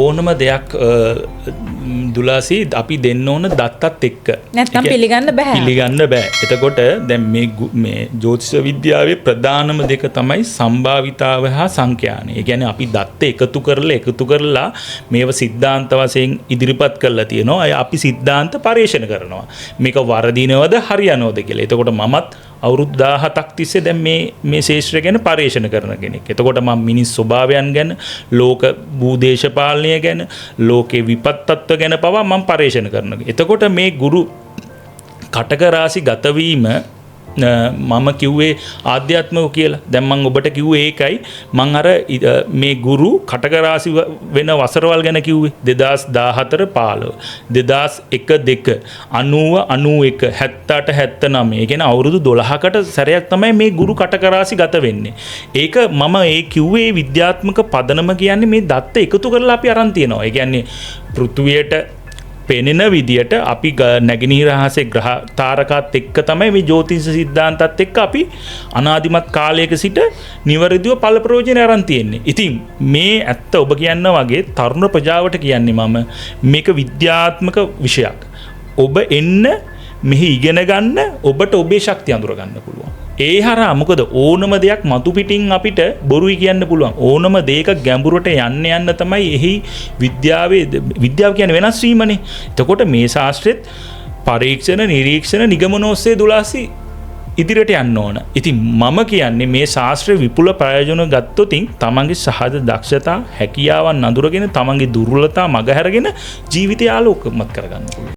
ඕනම දෙයක් දුලාසී අපි දෙන්න ඕන දත්තත් එක්ක. නැත්නම් පිළිගන්න බෑ. පිළිගන්න බෑ. එතකොට දැන් මේ ජ්‍යොතිෂ විද්‍යාවේ ප්‍රධානම දෙක තමයි සම්භාවිතාව හා සංඛ්‍යානය. ඒ කියන්නේ අපි දත්ත එකතු කරලා මේව සිද්ධාන්ත වශයෙන් ඉදිරිපත් කරලා තියෙනවා. අය අපි සිද්ධාන්ත පරීක්ෂණ කරනවා. මේක වරදිනවද හරියනවද කියලා. එතකොට මමත් අවුරුදු 17ක් තිස්සේ දැන් මේ ශාස්ත්‍රය ගැන පරීක්ෂණ කරන කෙනෙක්. එතකොට මම මිනිස් ස්වභාවයන් ගැන, ලෝක භූදේශපාලනය ගැන, ලෝකේ විපත්තත්ව ගැන පවා මම පරීක්ෂණ කරනවා. එතකොට මේ ගුරු කටක රාශි ගත වීම මම කිව්වේ ආධ්‍යාත්මික කියලා. දැන් මම ඔබට කිව්වේ ඒකයි. මම අර මේ ගුරු කටක රාශි වෙන වසරවල් ගැන කිව්වේ 2014 15 2001 2 90 91 78 79. ඒ කියන්නේ අවුරුදු 12කට සැරයක් තමයි මේ ගුරු කටක රාශි ගත වෙන්නේ. ඒක මම ඒ කිව්වේ විද්‍යාත්මක පදනම කියන්නේ මේ දත්ත එකතු කරලා අපි අරන් තියනවා. ඒ කියන්නේ පෘථුවියට පෙනෙන විදියට අපි නැගෙනහිර රහසේ ග්‍රහ තාරකාත් එක්ක තමයි මේ ජ්‍යොතිෂ සිද්ධාන්තත් එක්ක අපි අනාදිමත් කාලයක සිට නිවැරදිව ඵල ප්‍රයෝජන අරන් තියෙන්නේ. ඉතින් මේ ඇත්ත ඔබ කියනවා වගේ තරුණ ප්‍රජාවට කියන්නේ මම මේක විද්‍යාත්මක විෂයක්. ඔබ එන්න මෙහි ඉගෙන ගන්න ඔබට ඔබේ ශක්තිය අඳුර ගන්න පුළුවන්. ඒ හරහා මොකද ඕනම දෙයක් මතු පිටින් අපිට බොරුයි කියන්න පුළුවන්. ඕනම දෙයක ගැඹුරට යන්න තමයි එහි විද්‍යාව කියන්නේ වෙනස් වීමනේ. එතකොට මේ ශාස්ත්‍රෙත් පරීක්ෂණ, නිරීක්ෂණ, නිගමන ඔස්සේ දුලාසි ඉදිරියට යන්න ඕන. ඉතින් මම කියන්නේ මේ ශාස්ත්‍රයේ විපුල ප්‍රයෝජන ගත්තොතින් තමන්ගේ සහජ දක්ෂතා, හැකියාවන් අඳුරගෙන තමන්ගේ දුර්වලතා මගහැරගෙන ජීවිතය ආලෝකමත් කරගන්න පුළුවන්.